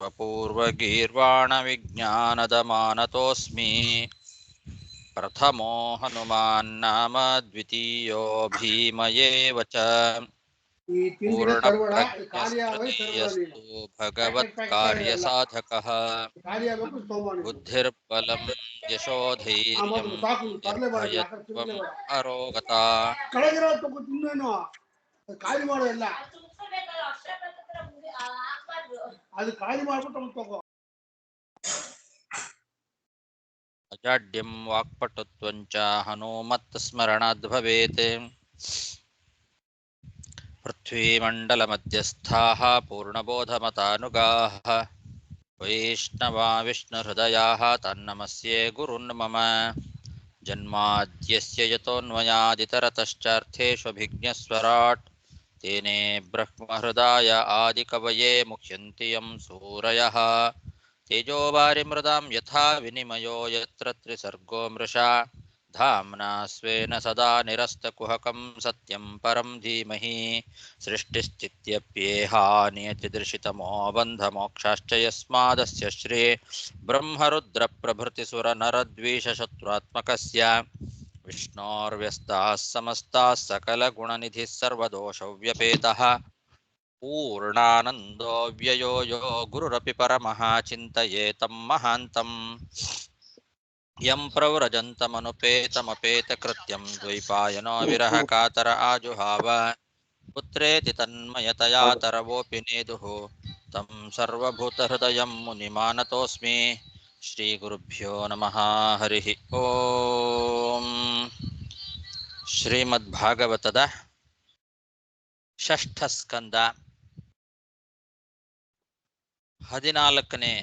स्वपूर्वगीर्वाणविज्ञानदमानतोऽस्मि प्रथमो हनुमान्नाम द्वितीयो भीमयेव च पूर्णप्रज्ञस्तृतीयस्तु भगवत्कार्यसाधकः बुद्धिर्बलं यशोधैर्यं निर्भयत्वम् अरोगता अजाड्यं वाक्पटुत्वं च हनूमत्स्मरणाद् भवेत् पृथ्वीमण्डलमध्यस्थाः पूर्णबोधमतानुगाः वैष्णवा विष्णुहृदयाः तन्नमस्ये गुरुन् मम जन्माद्यस्य यतोऽन्वयादितरतश्चार्थेष्वभिज्ञस्वराट् तेने ब्रह्महृदाय आदिकवये मुह्यन्ति यं सूरयः तेजोवारिमृदां यथा विनिमयो यत्र त्रिसर्गो मृषा धाम्ना स्वेन सदा निरस्तकुहकं सत्यं परं धीमहि सृष्टिस्थित्यप्येहानियतिदृशितमो बन्धमोक्षाश्च यस्मादस्य श्री ब्रह्मरुद्रप्रभृतिसुरनरद्वीषशत्रुत्मकस्य विष्णोर्व्यस्ताः समस्ताः सकलगुणनिधिः सर्वदोषव्यपेतः पूर्णानन्दो व्ययो यो गुरुरपि परमः चिन्तयेतं महान्तम् यं प्रव्रजन्तमनुपेतमपेतकृत्यं द्वैपायनो विरहकातर आजुहाव पुत्रेति तन्मयतया तरवोऽपि नेदुः तं सर्वभूतहृदयं मुनिमानतोऽस्मि श्रीगुरुभ्यो नमः हरिः ओम् ಶ್ರೀಮದ್ಭಾಗವತದ ಷಷ್ಠ ಸ್ಕಂದ 14ನೇ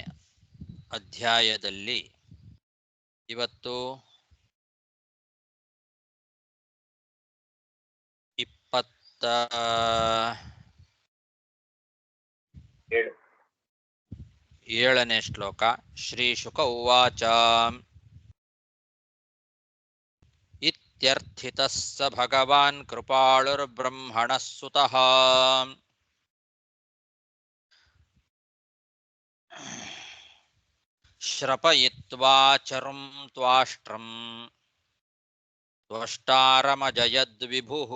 ಅಧ್ಯಾಯದಲ್ಲಿ ಇವತ್ತು 27ನೇ ಶ್ಲೋಕ. ಶ್ರೀ ಶುಕ ಉವಾಚ ಇತ್ಯರ್ಥಿತಃ ಸ ಭಗವಾನ್ ಕೃಪಾಳುರ್ಬ್ರಹ್ಮಣಃ ಸುತಃ ಶ್ರಪಯಿತ್ವಾ ಚರುಂ ತ್ವಾಷ್ಟ್ರಂ ತ್ವಷ್ಟಾರಮಜಯದ್ವಿಭುಃ.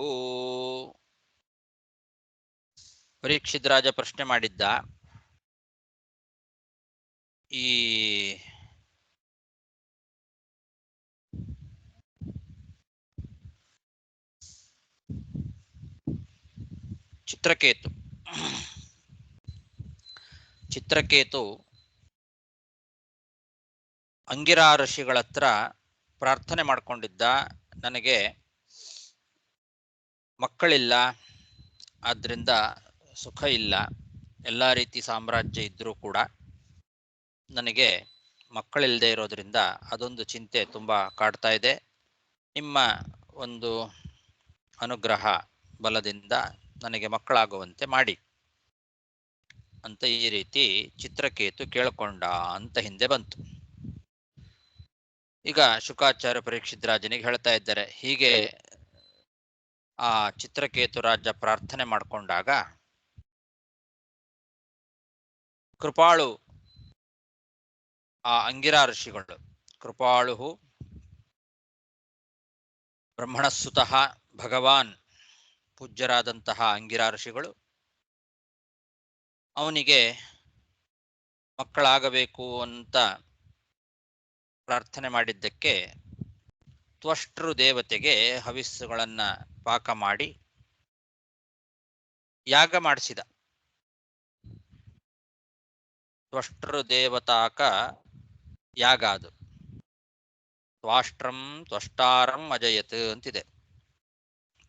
ಪರೀಕ್ಷಿತ್ ರಾಜ ಪ್ರಶ್ನೆ ಮಾಡಿದ್ದ, ಈ ಚಿತ್ರಕೇತು ಅಂಗಿರಾ ಋಷಿಗಳ ಹತ್ರ ಪ್ರಾರ್ಥನೆ ಮಾಡಿಕೊಂಡಿದ್ದ, ನನಗೆ ಮಕ್ಕಳಿಲ್ಲ, ಆದ್ರಿಂದ ಸುಖ ಇಲ್ಲ, ಎಲ್ಲ ರೀತಿ ಸಾಮ್ರಾಜ್ಯ ಇದ್ರೂ ಕೂಡ ನನಗೆ ಮಕ್ಕಳಿಲ್ಲದೆ ಇರೋದ್ರಿಂದ ಅದೊಂದು ಚಿಂತೆ ತುಂಬ ಕಾಡ್ತಾ ಇದೆ. ನಿಮ್ಮ ಒಂದು ಅನುಗ್ರಹ ಬಲದಿಂದ ನನಗೆ ಮಕ್ಕಳಾಗುವಂತೆ ಮಾಡಿ ಅಂತ ಈ ರೀತಿ ಚಿತ್ರಕೇತು ಕೇಳಿಕೊಂಡ ಅಂತ ಹಿಂದೆ ಬಂತು. ಈಗ ಶುಕಾಚಾರ್ಯ ಪರೀಕ್ಷಿತ್ ರಾಜನಿಗೆ ಹೇಳ್ತಾ ಇದ್ದಾರೆ, ಹೀಗೆ ಆ ಚಿತ್ರಕೇತು ರಾಜ ಪ್ರಾರ್ಥನೆ ಮಾಡಿಕೊಂಡಾಗ ಕೃಪಾಳು ಆ ಅಂಗಿರಾ ಋಷಿಗಳು, ಕೃಪಾಳು ಬ್ರಹ್ಮಣಸ್ಸುತಃ ಭಗವಾನ್ ಪೂಜ್ಯರಾದಂತಹ ಅಂಗಿರಾ ಋಷಿಗಳು ಅವನಿಗೆ ಮಕ್ಕಳಾಗಬೇಕು ಅಂತ ಪ್ರಾರ್ಥನೆ ಮಾಡಿದ್ದಕ್ಕೆ ತ್ವಷ್ಟೃ ದೇವತೆಗೆ ಹವಿಸ್ಸುಗಳನ್ನ ಪಾಕ ಮಾಡಿ ಯಾಗ ಮಾಡಿಸಿದ. ತ್ವಷ್ಟೃ ದೇವತಾಕ ಯಾಗ ಅದು. ತ್ವಾಷ್ಟ್ರಂ ತ್ವಷ್ಟಾರಂ ಅಜಯತ್ ಅಂತಿದೆ.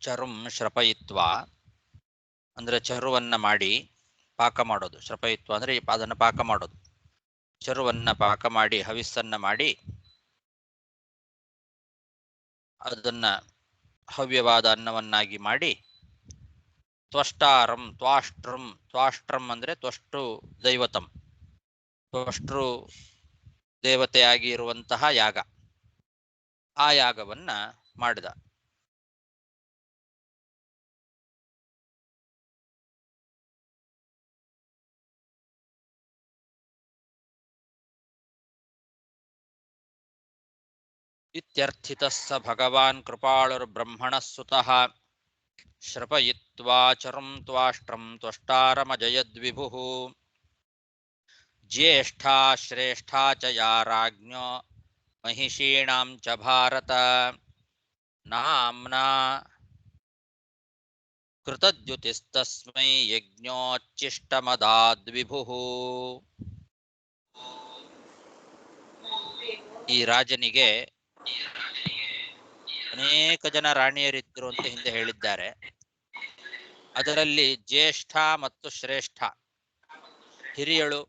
ಚರುಂ ಶ್ರಪಯಿತ್ವ ಅಂದ್ರೆ ಚರುವನ್ನ ಮಾಡಿ ಪಾಕ ಮಾಡೋದು. ಶ್ರಪಯಿತ್ವ ಅಂದ್ರೆ ಅದನ್ನ ಪಾಕ ಮಾಡೋದು. ಚರುವನ್ನ ಪಾಕ ಮಾಡಿ ಹವಿಸ್ಸನ್ನ ಮಾಡಿ ಅದನ್ನ ಹವ್ಯವಾದ ಅನ್ನವನ್ನಾಗಿ ಮಾಡಿ ತ್ವಷ್ಟಾರಂ ತ್ವಾಷ್ಟ್ರಂ ಅಂದ್ರೆ ತ್ವಷ್ಟು ದೈವತಂ, ತ್ವಷ್ಟೃ ದೇವತೆಯಾಗಿ ಇರುವಂತಹ ಯಾಗ, ಆ ಯಾಗವನ್ನ ಮಾಡಿದ. ಇತ್ಯರ್ಥಿತಃ ಸ ಭಗವಾನ್ ಕೃಪಾಳುರ್ಬ್ರಹ್ಮಣಃ ಸುತಃ ಶ್ರಪಯಿತ್ವಾ ಚರುಂ ತ್ವಾಷ್ಟ್ರಂ ತ್ವಷ್ಟಾರಮಜಯದ್ವಿಭುಃ ಜ್ಯೇಷ್ಠಾ ಶ್ರೇಷ್ಠಾ ಚ ಯಾ ರಾಜ್ಞೋ महिषीणां च भारत नाम्ना कृतद्युतिस्तस्मै यज्ञोच्चिष्टमदाद्विभुः ಈ ರಾಜನಿಗೆ ಅನೇಕ ಜನ ರಾಣಿಯರಿದ್ದರು ಅಂತ ಹಿಂದೆ ಹೇಳಿದ್ದಾರೆ. ಅದರಲ್ಲಿ ಜ್ಯೇಷ್ಠ ಮತ್ತು ಶ್ರೇಷ್ಠ, ಹಿರಿಯಳು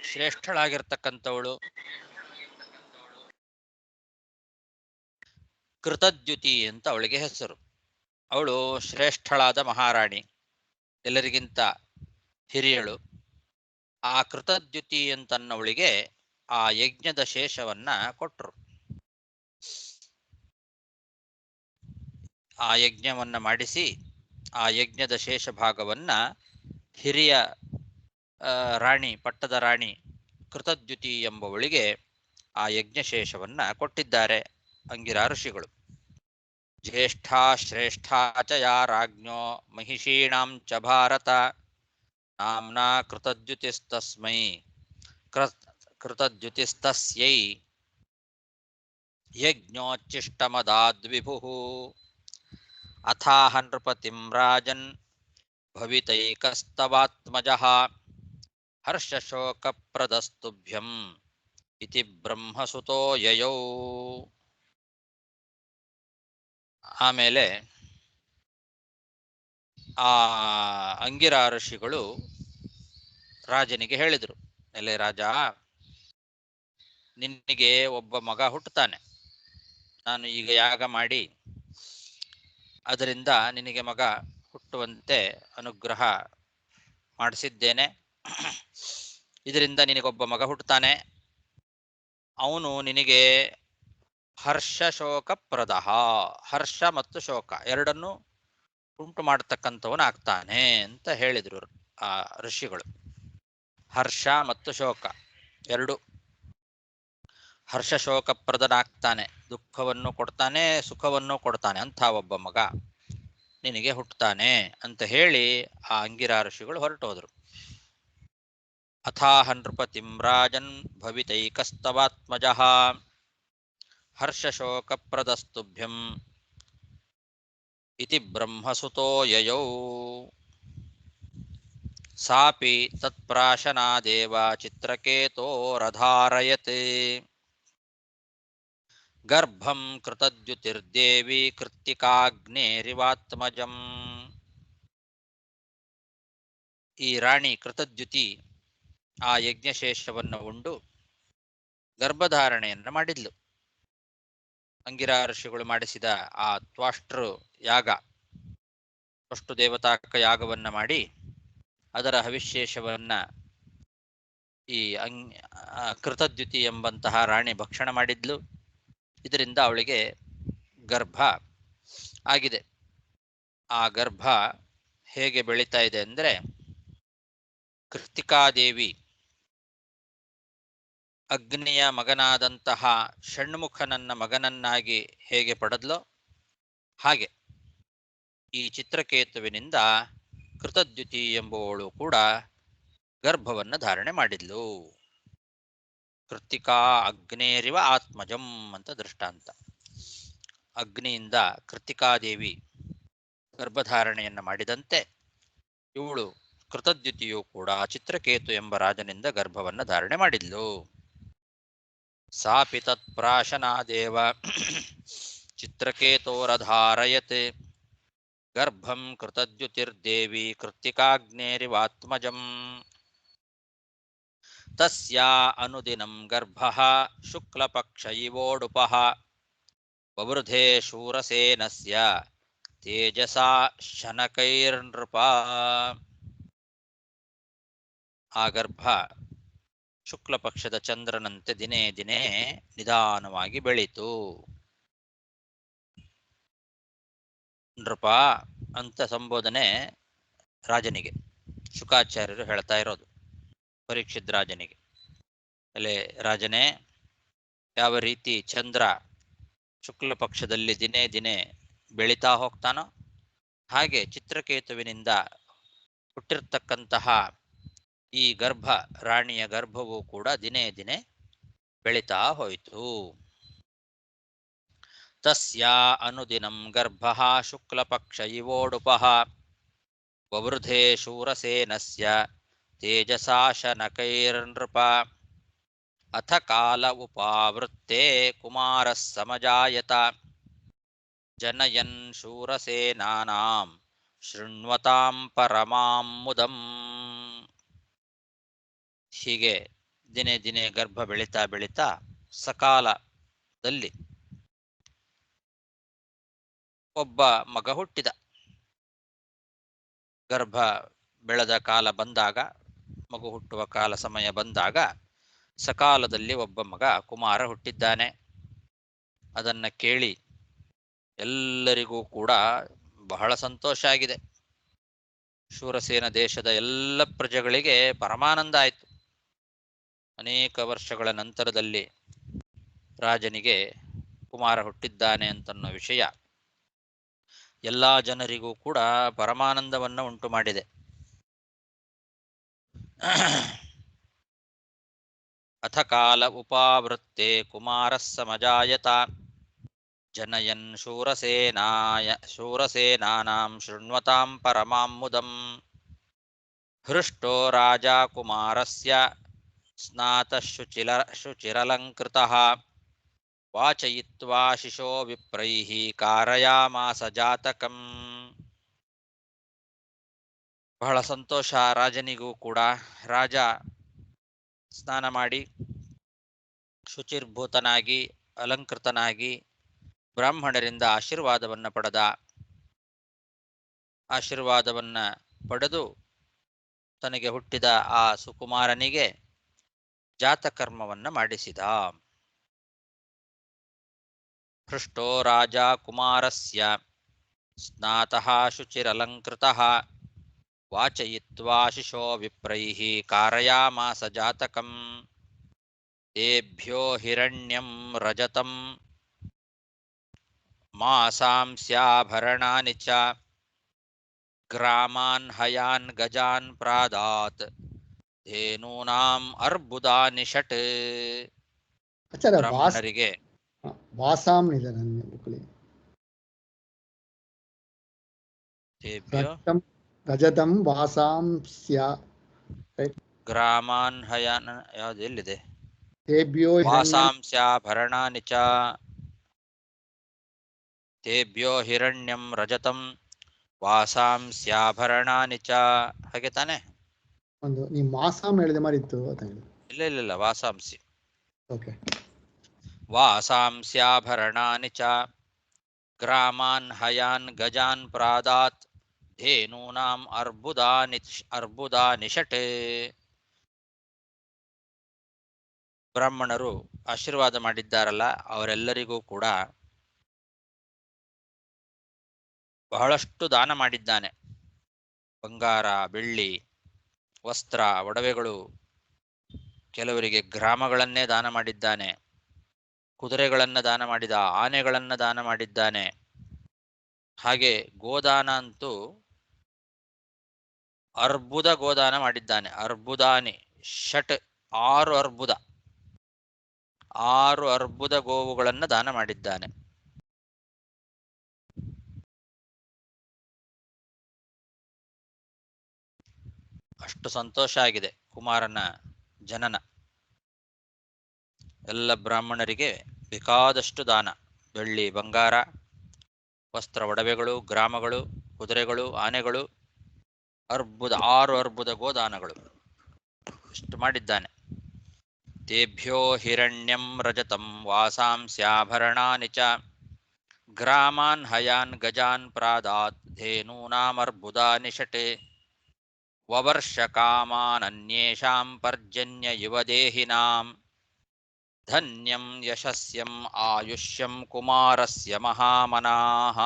ಶ್ರೇಷ್ಠಳಾಗಿರ್ತಕ್ಕಂಥವಳು ಕೃತದ್ಯುತಿ ಅಂತ ಅವಳಿಗೆ ಹೆಸರು. ಅವಳು ಶ್ರೇಷ್ಠಳಾದ ಮಹಾರಾಣಿ, ಎಲ್ಲರಿಗಿಂತ ಹಿರಿಯಳು. ಆ ಕೃತದ್ಯುತಿ ಅಂತನ್ನವಳಿಗೆ ಆ ಯಜ್ಞದ ಶೇಷವನ್ನ ಕೊಟ್ಟರು. ಆ ಯಜ್ಞವನ್ನ ಮಾಡಿಸಿ ಆ ಯಜ್ಞದ ಶೇಷ ಭಾಗವನ್ನ ಹಿರಿಯ ರಾಣಿ, ಪಟ್ಟದ ರಾಣಿ ಕೃತದ್ಯುತಿ ಎಂಬವಳಿಗೆ ಆ ಯಜ್ಞಶೇಷವನ್ನ ಕೊಟ್ಟಿದ್ದಾರೆ ಅಂಗಿರಾ ಋಷಿಗಳು. ಜ್ಯೇಷ್ಠಾ ಶ್ರೇಷ್ಠಾ ಚ ಯಾ ರಾಜ್ಞೋ महिषीणां च ಭಾರತ ನಾಮ್ನಾ ಕೃತದ್ಯುತಿಸ್ತಸ್ಮೈ ಕೃತದ್ಯುತಿಸ್ತಸ್ಯೈ ಯಜ್ಞೋಚ್ಚಿಷ್ಟಮದಾದ್ವಿಭುಃ ಅಥಾಹ ನೃಪತಿಂ ರಾಜನ್ ಭವಿತೈಕಸ್ತವಾತ್ಮಜಃ ಹರ್ಷಶೋಕಪ್ರದಸ್ತುಭ್ಯಂ ಇತಿ ಬ್ರಹ್ಮಸುತೋ ಯಯೌ. ಆಮೇಲೆ ಆ ಅಂಗಿರಾ ಋಷಿಗಳು ರಾಜನಿಗೆ ಹೇಳಿದರು, ಎಲೆ ರಾಜ, ನಿನಗೆ ಒಬ್ಬ ಮಗ ಹುಟ್ಟುತ್ತಾನೆ. ನಾನು ಈಗ ಯಾಗ ಮಾಡಿ ಅದರಿಂದ ನಿನಗೆ ಮಗ ಹುಟ್ಟುವಂತೆ ಅನುಗ್ರಹ ಮಾಡಿಸಿದ್ದೇನೆ. ಇದರಿಂದ ನಿನಗೊಬ್ಬ ಮಗ ಹುಟ್ಟುತ್ತಾನೆ. ಅವನು ನಿನಗೆ ಹರ್ಷ ಶೋಕ ಪ್ರದಹ, ಹರ್ಷ ಮತ್ತು ಶೋಕ ಎರಡನ್ನೂ ಉಂಟು ಮಾಡತಕ್ಕಂಥವನಾಗ್ತಾನೆ ಅಂತ ಹೇಳಿದರು ಆ ಋಷಿಗಳು. ಹರ್ಷ ಮತ್ತು ಶೋಕ ಎರಡು, ಹರ್ಷ ಶೋಕ ಪ್ರದನಾಗ್ತಾನೆ, ದುಃಖವನ್ನು ಕೊಡ್ತಾನೆ, ಸುಖವನ್ನು ಕೊಡ್ತಾನೆ, ಅಂಥ ಒಬ್ಬ ಮಗ ನಿನಗೆ ಹುಟ್ಟುತ್ತಾನೆ ಅಂತ ಹೇಳಿ ಆ ಅಂಗಿರಾ ಋಷಿಗಳು ಹೊರಟೋದ್ರು. ಅಥಾಹ ನೃಪತಿಂ ರಾಜನ್ ಭವಿತೈಕಸ್ತವಾತ್ಮಜಃ ಹರ್ಷಶೋಕಪ್ರದಸ್ತುಭ್ಯಂ ಇತಿ ಬ್ರಹ್ಮಸುತೋ ಯಯೌ. ಸಾಪಿ ತತ್ಪ್ರಾಶನಾದೇವ ಚಿತ್ರಕೇತೋರಧಾರಯತ್ ಗರ್ಭಂ ಕೃತದ್ಯುತಿರ್ದೇವಿ ಕೃತ್ತಿಕಾಗ್ನೇರಿವಾತ್ಮಜಂ. ಈ ರಾಣಿ ಕೃತದ್ಯುತಿ ಆ ಯಜ್ಞಶೇಷವನ್ನು ಉಂಡು ಗರ್ಭಧಾರಣೆಯನ್ನು ಮಾಡಿದ್ಲು. ಅಂಗಿರಾ ಋಷಿಗಳು ಮಾಡಿಸಿದ ಆ ತ್ವಾಷ್ಟ್ರ ಯಾಗ, ಅಷ್ಟು ದೇವತಾಕ ಯಾಗವನ್ನ ಮಾಡಿ ಅದರ ಹವಿಶೇಷವನ್ನ ಈ ಕೃತದ್ಯುತಿ ಎಂಬಂತಹ ರಾಣಿ ಭಕ್ಷಣ ಮಾಡಿದ್ಲು. ಇದರಿಂದ ಅವಳಿಗೆ ಗರ್ಭ ಆಗಿದೆ. ಆ ಗರ್ಭ ಹೇಗೆ ಬೆಳೀತಾ ಇದೆ ಅಂದರೆ, ಕೃತ್ತಿಕಾದೇವಿ ಅಗ್ನಿಯ ಮಗನಾದಂತಹ ಷಣ್ಮುಖನನ್ನ ಮಗನನ್ನಾಗಿ ಹೇಗೆ ಪಡೆದ್ಲೋ ಹಾಗೆ ಈ ಚಿತ್ರಕೇತುವಿನಿಂದ ಕೃತದ್ಯುತಿ ಎಂಬುವಳು ಕೂಡ ಗರ್ಭವನ್ನು ಧಾರಣೆ ಮಾಡಿದ್ಲು. ಕೃತ್ತಿಕಾ ಅಗ್ನೇರಿವ ಆತ್ಮಜಂ ಅಂತ ದೃಷ್ಟಾಂತ. ಅಗ್ನಿಯಿಂದ ಕೃತ್ತಿಕಾದೇವಿ ಗರ್ಭಧಾರಣೆಯನ್ನು ಮಾಡಿದಂತೆ ಇವಳು ಕೃತದ್ಯುತಿಯು ಕೂಡ ಚಿತ್ರಕೇತು ಎಂಬ ರಾಜನಿಂದ ಗರ್ಭವನ್ನು ಧಾರಣೆ ಮಾಡಿದ್ಲು. ಸಾಪಿ ತತ್ಪ್ರಾಶನಾದೇವ ಚಿತ್ರಕೇತೋರಧಾರಯತ್ ಗರ್ಭಂ ಕೃತದ್ಯುತಿರ್ದೇವಿ ಕೃತ್ತಿಕಾಗ್ನೇರಿವಾತ್ಮಜಂ ತಸ್ಯಾ ಅನುದಿನಂ ಗರ್ಭಃ ಶುಕ್ಲಪಕ್ಷ ಇವೋಡುಪಃ ವವೃಧೇ ಶೂರಸೇನಸ್ಯ ತೇಜಸಾ ಶನಕೈರ್ನೃಪ. ಆ ಗರ್ಭ ಶುಕ್ಲ ಪಕ್ಷದ ಚಂದ್ರನಂತೆ ದಿನೇ ದಿನೇ ನಿಧಾನವಾಗಿ ಬೆಳೀತು. ನೃಪ ಅಂತ ಸಂಬೋಧನೆ ರಾಜನಿಗೆ ಶುಕಾಚಾರ್ಯರು ಹೇಳ್ತಾ ಇರೋದು ಪರೀಕ್ಷಿತ್ ರಾಜನಿಗೆ. ಅಲ್ಲೇ ರಾಜನೇ, ಯಾವ ರೀತಿ ಚಂದ್ರ ಶುಕ್ಲ ಪಕ್ಷದಲ್ಲಿ ದಿನೇ ದಿನೇ ಬೆಳೀತಾ ಹೋಗ್ತಾನೋ ಹಾಗೆ ಚಿತ್ರಕೇತುವಿನಿಂದ ಹುಟ್ಟಿರ್ತಕ್ಕಂತಹ ಈ ಗರ್ಭ ರಾಣಿಯ ಗರ್ಭವೂ ಕೂಡ ದಿನೇ ದಿನೇ ಬೆಳೀತಾ ಹೋಯಿತು. ತಸ್ಯಾ ಅನುದಿನಂ ಗರ್ಭಃ ಶುಕ್ಲಪಕ್ಷ ಇವೋಡುಪಃ ವವೃಧೆ ಶೂರಸೇನಸ್ಯ ತೇಜಸಾ ಶನಕೈರ್ನೃಪ ಅಥ ಕಾಲ ಉಪಾವೃತ್ತೆ ಕುಮಾರಃ ಸಮಜಾಯತ ಜನಯನ್ ಶೂರಸೇನಾನಾಂ ಶೃಣ್ವತಾಂ ಪರಮಾಂ ಮುದಂ. ಹೀಗೆ ದಿನೇ ದಿನೇ ಗರ್ಭ ಬೆಳೀತಾ ಬೆಳೀತಾ ಸಕಾಲದಲ್ಲಿ ಒಬ್ಬ ಮಗ ಹುಟ್ಟಿದ. ಗರ್ಭ ಬೆಳೆದ ಕಾಲ ಬಂದಾಗ, ಮಗು ಹುಟ್ಟುವ ಕಾಲ ಸಮಯ ಬಂದಾಗ ಸಕಾಲದಲ್ಲಿ ಒಬ್ಬ ಮಗ ಕುಮಾರ ಹುಟ್ಟಿದ್ದಾನೆ. ಅದನ್ನ ಕೇಳಿ ಎಲ್ಲರಿಗೂ ಕೂಡ ಬಹಳ ಸಂತೋಷ ಆಗಿದೆ. ಶೂರಸೇನ ದೇಶದ ಎಲ್ಲ ಪ್ರಜೆಗಳಿಗೆ ಪರಮಾನಂದ ಆಯಿತು. ಅನೇಕ ವರ್ಷಗಳ ನಂತರದಲ್ಲಿ ರಾಜನಿಗೆ ಕುಮಾರ ಹುಟ್ಟಿದ್ದಾನೆ ಅಂತನ್ನೋ ವಿಷಯ ಎಲ್ಲ ಜನರಿಗೂ ಕೂಡ ಪರಮಾನಂದವನ್ನು ಉಂಟು ಮಾಡಿದೆ. ಅಥ ಕಾಲ ಉಪಾವೃತ್ತೆ ಕುಮಾರಃ ಸಮಜಾಯತ ಜನಯನ್ ಶೂರಸೇನಾನಾಂ ಶೃಣ್ವತಾಂ ಪರಮಾಂ ಮುದಂ. ಹೃಷ್ಟೋ ರಾಜಾ ಕುಮಾರಸ್ಯ ಸ್ನಾತಃ ಶುಚಿರಲಂಕೃತಃ ವಾಚಯಿತ್ವಾ ಶಿಶೋ ವಿಪ್ರೈಃ ಕಾರಯಾಮಾಸ ಜಾತಕಂ. ಬಹಳ ಸಂತೋಷ ರಾಜನಿಗೂ ಕೂಡ. ರಾಜ ಸ್ನಾನ ಮಾಡಿ ಶುಚಿರ್ಭೂತನಾಗಿ ಅಲಂಕೃತನಾಗಿ ಬ್ರಾಹ್ಮಣರಿಂದ ಆಶೀರ್ವಾದವನ್ನು ಪಡೆದ. ಆಶೀರ್ವಾದವನ್ನು ಪಡೆದು ತನಗೆ ಹುಟ್ಟಿದ ಆ ಸುಕುಮಾರನಿಗೆ ಜಾತಕರ್ಮವನ್ನು ಮಾಡಿಸಿದ. ಹೃಷ್ಟೋ ರಾಜ ಕುಮಾರಸ್ಯ ಸ್ನಾತಃ ಶುಚಿರಲಂಕೃತಃ ವಾಚಯಿತ್ವಾ ಶಿಶೋ ವಿಪ್ರೈಃ ಕಾರಯಾಮಾಸ ಜಾತಕಂ. ತೇಭ್ಯೋ ಹಿರಣ್ಯಂ ರಜತಂ ಮಾಸಾಂಸ್ಯಾಭರಣಾನಿ ಚ ಗ್ರಾಮಾನ್ ಹಯಾನ್ ಗಜಾನ್ ಪ್ರಾದಾತ್ ಧೇನೂನಾಂ ಅರ್ಬುದಾನಿ ಷಟ್. ಬ್ರಾಹ್ಮಣರಿಗೆ ರಜತಂ ವಾಸಾಂಸ್ಯ ಗ್ರಾಮಾನ್ ಹಯಾನ್ ಯಾವ್ದು ಎಲ್ಲಿದೆ? ತೇಭ್ಯೋ ವಾಸಾಂಸ್ಯಾಭರಣಾನಿ ಚ ತೇಭ್ಯೋ ಹಿರಣ್ಯಂ ರಜತಂ ವಾಸಾಂಸ್ಯಾಭರಣಾನಿ ಚ. ಹಾಗೆ ತಾನೆ? ಒಂದು ನೀ ಮಾಸಾಂ ಹೇಳಿದೆ ಮಾರಿತ್ತು ಅಂತ ಹೇಳಿ. ಇಲ್ಲ ವಾಸಾಂಸಿ. ಓಕೆ. ವಾಸಾಂಸ್ಯಾಭರಣಾನಿ ಚ ಗ್ರಾಮಾನ್ ಹಯಾನ್ ಗಜಾನ್ ಪ್ರಾದಾತ್ ಧೇನೂನಾಂ ಅರ್ಬುದಾನಿ ಷಟ್. ಬ್ರಾಹ್ಮಣರು ಆಶೀರ್ವಾದ ಮಾಡಿದ್ದಾರಲ್ಲ ಅವರೆಲ್ಲರಿಗೂ ಕೂಡ ಬಹಳಷ್ಟು ದಾನ ಮಾಡಿದ್ದಾನೆ. ಬಂಗಾರ, ಬೆಳ್ಳಿ, ವಸ್ತ್ರ, ಒಡವೆಗಳು, ಕೆಲವರಿಗೆ ಗ್ರಾಮಗಳನ್ನೇ ದಾನ ಮಾಡಿದ್ದಾನೆ. ಕುದುರೆಗಳನ್ನು ದಾನ ಮಾಡಿದ, ಆನೆಗಳನ್ನು ದಾನ ಮಾಡಿದ್ದಾನೆ. ಹಾಗೆ ಗೋದಾನ ಅಂತೂ ಅರ್ಬುದ ಗೋದಾನ ಮಾಡಿದ್ದಾನೆ. ಅರ್ಬುದಾನಿ ಷಟ್, 6 ಅರ್ಬುದ, 6 ಅರ್ಬುದ ಗೋವುಗಳನ್ನು ದಾನ ಮಾಡಿದ್ದಾನೆ. ಅಷ್ಟು ಸಂತೋಷ ಆಗಿದೆ ಕುಮಾರನ ಜನನ. ಎಲ್ಲ ಬ್ರಾಹ್ಮಣರಿಗೆ ಬೇಕಾದಷ್ಟು ದಾನ, ಬೆಳ್ಳಿ, ಬಂಗಾರ, ವಸ್ತ್ರ, ಒಡವೆಗಳು, ಗ್ರಾಮಗಳು, ಕುದುರೆಗಳು, ಆನೆಗಳು, 6 ಅರ್ಬುದ ಗೋದಾನಗಳು ಇಷ್ಟು ಮಾಡಿದ್ದಾನೆ. ತೇಭ್ಯೋ ಹಿರಣ್ಯಂ ರಜತಂ ವಾಸಾಂಸ್ಯಾಭರಣಾನಿ ಚ ಗ್ರಾಮಾನ್ ಹಯಾನ್ ಗಜಾನ್ ಪ್ರಾದಾತ್ ಧೇನೂನಾಮರ್ಬುದಾನಿ ಷಟ್ ವವರ್ಷ ಕಾಮಾನನ್ಯೇಷಾಂ ಪರ್ಜನ್ಯ ಯುವದೇಹಿನಾಂ ಧನ್ಯಂ ಯಶಸ್ಯಂ ಆಯುಷ್ಯಂ ಕುಮಾರಸ್ಯ ಮಹಾಮನಾಃ.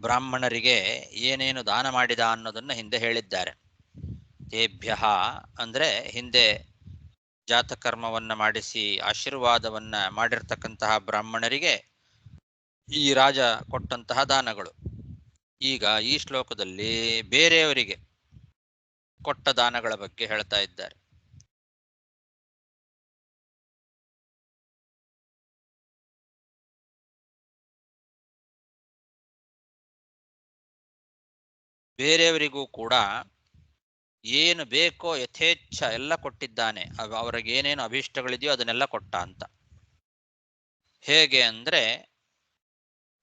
ಬ್ರಾಹ್ಮಣರಿಗೆ ಏನೇನು ದಾನ ಮಾಡಿದ ಅನ್ನೋದನ್ನು ಹಿಂದೆ ಹೇಳಿದ್ದಾರೆ. ತೇಭ್ಯ ಅಂದರೆ ಹಿಂದೆ ಜಾತಕರ್ಮವನ್ನ ಮಾಡಿಸಿ ಆಶೀರ್ವಾದವನ್ನ ಮಾಡಿರ್ತಕ್ಕಂತಹ ಬ್ರಾಹ್ಮಣರಿಗೆ ಈ ರಾಜ ಕೊಟ್ಟಂತಹ ದಾನಗಳು. ಈಗ ಈ ಶ್ಲೋಕದಲ್ಲಿ ಬೇರೆಯವರಿಗೆ ಕೊಟ್ಟ ದಾನಗಳ ಬಗ್ಗೆ ಹೇಳ್ತಾ ಇದ್ದಾರೆ. ಬೇರೆಯವರಿಗೂ ಕೂಡ ಏನು ಬೇಕೋ ಯಥೇಚ್ಛ ಎಲ್ಲ ಕೊಟ್ಟಿದ್ದಾನೆ. ಅವರಿಗೆ ಏನೇನು ಅಭೀಷ್ಟಗಳಿದೆಯೋ ಅದನ್ನೆಲ್ಲ ಕೊಟ್ಟ ಅಂತ. ಹೇಗೆ ಅಂದ್ರೆ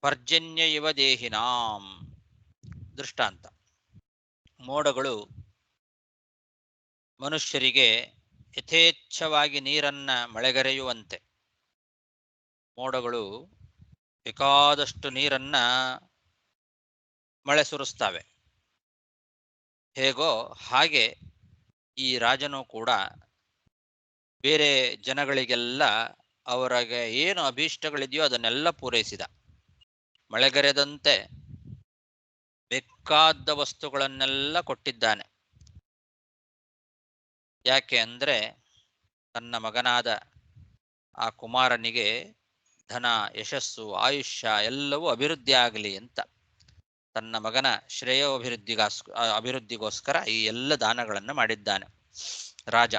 ಪರ್ಜನ್ಯ ಇವ ದೇಹಿನಾಂ ದೃಷ್ಟಾಂತ. ಮೋಡಗಳು ಮನುಷ್ಯರಿಗೆ ಯಥೇಚ್ಛವಾಗಿ ನೀರನ್ನ ಮಳೆಗರೆಯುವಂತೆ ಮೋಡಗಳು ಬೇಕಾದಷ್ಟು ನೀರನ್ನ ಮಳೆ ಸುರಿಸ್ತವೆ. ಹೇಗೋ ಹಾಗೆ ಈ ರಾಜನು ಕೂಡ ಬೇರೆ ಜನಗಳಿಗೆಲ್ಲ ಅವರಿಗೆ ಏನು ಅಭೀಷ್ಟಗಳಿದೆಯೋ ಅದನ್ನೆಲ್ಲ ಪೂರೈಸಿದ. ಮಳೆಗರೆದಂತೆ ಬೇಕಾದ ವಸ್ತುಗಳನ್ನೆಲ್ಲ ಕೊಟ್ಟಿದ್ದಾನೆ. ಯಾಕೆ ಅಂದ್ರೆ ತನ್ನ ಮಗನಾದ ಆ ಕುಮಾರನಿಗೆ ಧನ, ಯಶಸ್ಸು, ಆಯುಷ್ಯ ಎಲ್ಲವೂ ಅಭಿವೃದ್ಧಿ ಆಗಲಿ ಅಂತ ತನ್ನ ಮಗನ ಅಭಿವೃದ್ಧಿಗೋಸ್ಕರ ಈ ಎಲ್ಲ ದಾನಗಳನ್ನು ಮಾಡಿದ್ದಾನೆ ರಾಜ.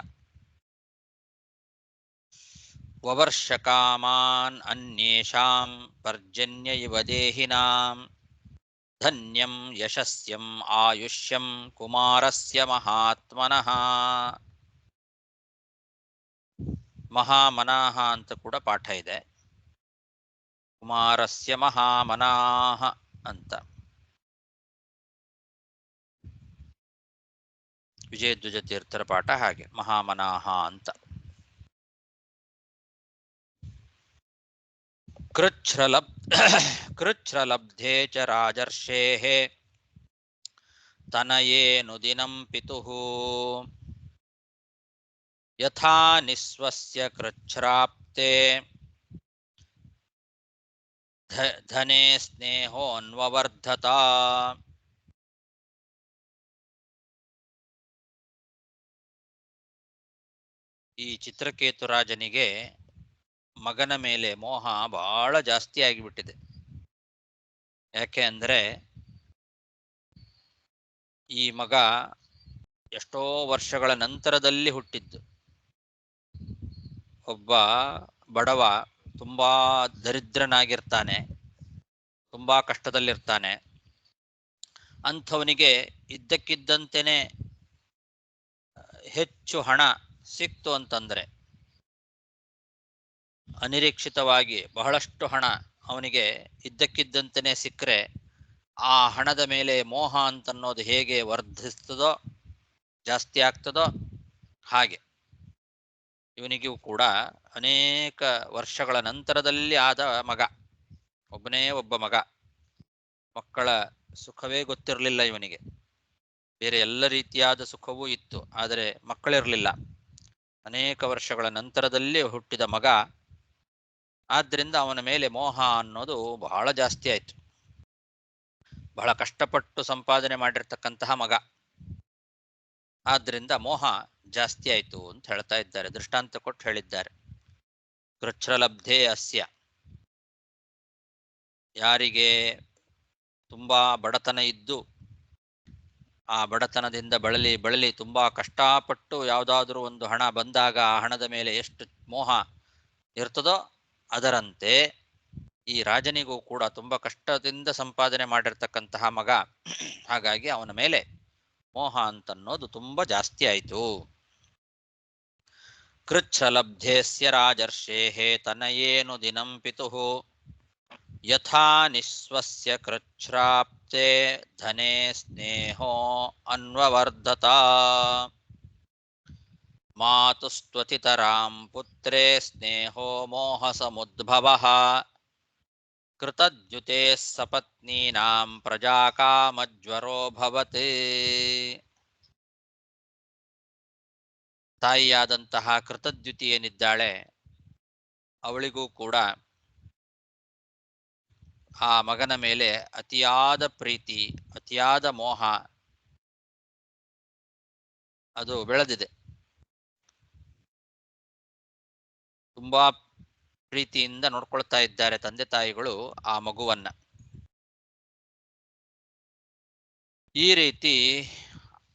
ವವರ್ಷಕಾಮಾನ್ ಅನ್ಯೇಷಾಂ ಪರ್ಜನ್ಯ ಇವ ದೇಹಿನಾಂ ಧನ್ಯಂ ಯಶಸ್ಯಂ ಆಯುಷ್ಯಂ ಕುಮಾರಸ್ಯ ಮಹಾತ್ಮನಃ. ಮಹಾಮನಾಹ ಅಂತ ಕೂಡ ಪಾಠ ಇದೆ. ಕುಮಾರಸ್ಯ ಮಹಾಮನಾಹ ಅಂತ ವಿಜಯಧ್ವಜ ತೀರ್ಥರ ಪಾಠ ಹಾಗೆ ಮಹಾಮನಾಹ ಅಂತ. ಕೃಚ್ಛ್ರಲಬ್ಧೇ ಚ ರಾಜರ್ಷೇಃ ತನಯೇನು ದಿನಂ ಪಿತುಃ ಯಥಾ ನಿಸ್ವಸ್ಯ ಕೃಚ್ಛ್ರಾಪ್ತೆ ಧನೆ ಸ್ನೇಹೋ ಅನ್ವವರ್ಧತ. ಈ ಚಿತ್ರಕೇತು ರಾಜನಿಗೆ ಮಗನ ಮೇಲೆ ಮೋಹ ಬಹಳ ಜಾಸ್ತಿ ಆಗಿಬಿಟ್ಟಿದೆ. ಯಾಕೆ ಅಂದ್ರೆ ಈ ಮಗ ಎಷ್ಟೋ ವರ್ಷಗಳ ನಂತರದಲ್ಲಿ ಹುಟ್ಟಿದ್ದು. ಒಬ್ಬ ಬಡವ ತುಂಬಾ ದರಿದ್ರನಾಗಿರ್ತಾನೆ, ತುಂಬಾ ಕಷ್ಟದಲ್ಲಿರ್ತಾನೆ. ಅಂಥವನಿಗೆ ಇದ್ದಕ್ಕಿದ್ದಂತೆಯೇ ಹೆಚ್ಚು ಹಣ ಸಿಕ್ತು ಅಂತಂದ್ರೆ, ಅನಿರೀಕ್ಷಿತವಾಗಿ ಬಹಳಷ್ಟು ಹಣ ಅವನಿಗೆ ಇದ್ದಕ್ಕಿದ್ದಂತೆಯೇ ಸಿಕ್ಕರೆ ಆ ಹಣದ ಮೇಲೆ ಮೋಹ ಅಂತನ್ನೋದು ಹೇಗೆ ವರ್ಧಿಸ್ತದೋ, ಜಾಸ್ತಿ ಆಗ್ತದೋ ಹಾಗೆ ಇವನಿಗೂ ಕೂಡ ಅನೇಕ ವರ್ಷಗಳ ನಂತರದಲ್ಲಿ ಆದ ಮಗ. ಒಬ್ಬನೇ ಒಬ್ಬ ಮಗ. ಮಕ್ಕಳ ಸುಖವೇ ಗೊತ್ತಿರಲಿಲ್ಲ ಇವನಿಗೆ. ಬೇರೆ ಎಲ್ಲ ರೀತಿಯಾದ ಸುಖವೂ ಇತ್ತು, ಆದರೆ ಮಕ್ಕಳಿರಲಿಲ್ಲ. ಅನೇಕ ವರ್ಷಗಳ ನಂತರದಲ್ಲಿ ಹುಟ್ಟಿದ ಮಗ. ಆದ್ದರಿಂದ ಅವನ ಮೇಲೆ ಮೋಹ ಅನ್ನೋದು ಬಹಳ ಜಾಸ್ತಿ ಆಯಿತು. ಬಹಳ ಕಷ್ಟಪಟ್ಟು ಸಂಪಾದನೆ ಮಾಡಿರ್ತಕ್ಕಂತಹ ಮಗ. ಆದ್ದರಿಂದ ಮೋಹ ಜಾಸ್ತಿ ಆಯಿತು ಅಂತ ಹೇಳ್ತಾ ಇದ್ದಾರೆ. ದೃಷ್ಟಾಂತ ಕೊಟ್ಟು ಹೇಳಿದ್ದಾರೆ. ಕೃಚ್ಛ್ರಲಬ್ಧೇ ಅಸ್ಯ, ಯಾರಿಗೆ ತುಂಬಾ ಬಡತನ ಇದ್ದು ಆ ಬಡತನದಿಂದ ಬಳಲಿ ತುಂಬಾ ಕಷ್ಟಪಟ್ಟು ಯಾವುದಾದ್ರೂ ಒಂದು ಹಣ ಬಂದಾಗ ಆ ಹಣದ ಮೇಲೆ ಎಷ್ಟು ಮೋಹ ಇರ್ತದೋ ಅದರಂತೆ ಈ ರಾಜನಿಗೂ ಕೂಡ ತುಂಬಾ ಕಷ್ಟದಿಂದ ಸಂಪಾದನೆ ಮಾಡಿರ್ತಕ್ಕಂತಹ ಮಗ. ಹಾಗಾಗಿ ಅವನ ಮೇಲೆ ಮೋಹ ಅಂತನ್ನೋದು ತುಂಬಾ ಜಾಸ್ತಿ ಆಯಿತು. ಕೃಚ್ಛ್ರಲಬ್ಧೇಸ್ಯ ರಾಜರ್ಷೇಃ ತನಯೇನು ದಿನಂ ಪಿತುಃ ಯಥಾ ನಿಸ್ವಸ್ಯ ಕೃಚ್ಛ್ರಾಪ್ತೆ ಧನೆ ಸ್ನೇಹೋ ಅನ್ವವರ್ಧತ. ಮಾತುಸ್ತ್ವತಿತರಾಂ ಪುತ್ರೇ ಸ್ನೇಹೋ ಮೋಹ ಸಮುದ್ಭವಃ ಕೃತದ್ಯುತೆ ಸಪತ್ನೀನಾಂ ಪ್ರಜಾಕಾಮಜ್ವರೋ ಭವತಿ. ತಾಯಿಯಾದಂತಹ ಕೃತದ್ಯುತಿ ಏನಿದ್ದಾಳೆ ಅವಳಿಗೂ ಕೂಡ ಆ ಮಗನ ಮೇಲೆ ಅತಿಯಾದ ಪ್ರೀತಿ, ಅತಿಯಾದ ಮೋಹ ಅದು ಬೆಳೆದಿದೆ. ತುಂಬಾ ಪ್ರೀತಿಯಿಂದ ನೋಡ್ಕೊಳ್ತಾ ಇದ್ದಾರೆ ತಂದೆ ತಾಯಿಗಳು ಆ ಮಗುವನ್ನ. ಈ ರೀತಿ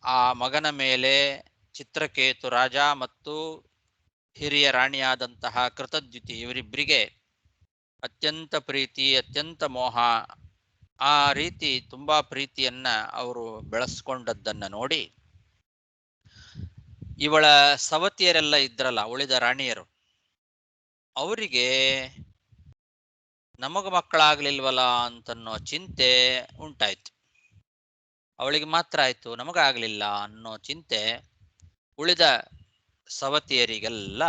ಆ ಮಗನ ಮೇಲೆ ಚಿತ್ರಕೇತು ರಾಜ ಮತ್ತು ಹಿರಿಯ ರಾಣಿಯಾದಂತಹ ಕೃತದ್ಯುತಿ ಇವರಿಬ್ಬರಿಗೆ ಅತ್ಯಂತ ಪ್ರೀತಿ, ಅತ್ಯಂತ ಮೋಹ. ಆ ರೀತಿ ತುಂಬಾ ಪ್ರೀತಿಯನ್ನ ಅವರು ಬೆಳೆಸ್ಕೊಂಡದ್ದನ್ನ ನೋಡಿ ಇವಳ ಸವತಿಯರೆಲ್ಲ ಇದ್ರಲ್ಲ, ಉಳಿದ ರಾಣಿಯರು, ಅವರಿಗೆ ನಮಗ ಮಕ್ಕಳಾಗ್ಲಿಲ್ವಲ್ಲ ಅಂತನ್ನೋ ಚಿಂತೆ ಉಂಟಾಯ್ತು. ಅವಳಿಗೆ ಮಾತ್ರ ಆಯ್ತು, ನಮಗಾಗ್ಲಿಲ್ಲ ಅನ್ನೋ ಚಿಂತೆ ಉಳಿದ ಸವತಿಯರಿಗೆಲ್ಲ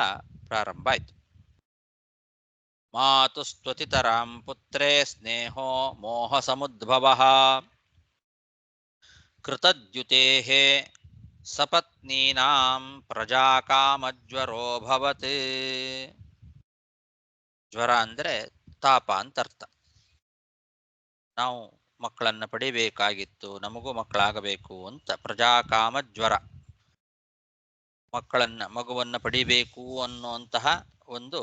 ಪ್ರಾರಂಭ ಆಯ್ತು. ಮಾತು ಸ್ತುತಿತರಾಂ ಪುತ್ರೇ ಸ್ನೇಹೋ ಮೋಹ ಸಮುದ್ಭವ ಕೃತದ್ಯುತೇಃ ಸಪತ್ನೀನಾಂ ಪ್ರಜಾಕಾಮಜ್ವರೋಭವತ್. ಜ್ವರ ಅಂದ್ರೆ ತಾಪ ಅಂತ ಅರ್ಥ. ನಾವು ಮಕ್ಕಳನ್ನ ಪಡಿಬೇಕಾಗಿತ್ತು, ನಮಗೂ ಮಕ್ಕಳಾಗಬೇಕು ಅಂತ ಪ್ರಜಾಕಾಮ ಜ್ವರ, ಮಗುವನ್ನ ಪಡಿಬೇಕು ಅನ್ನುವಂತಹ ಒಂದು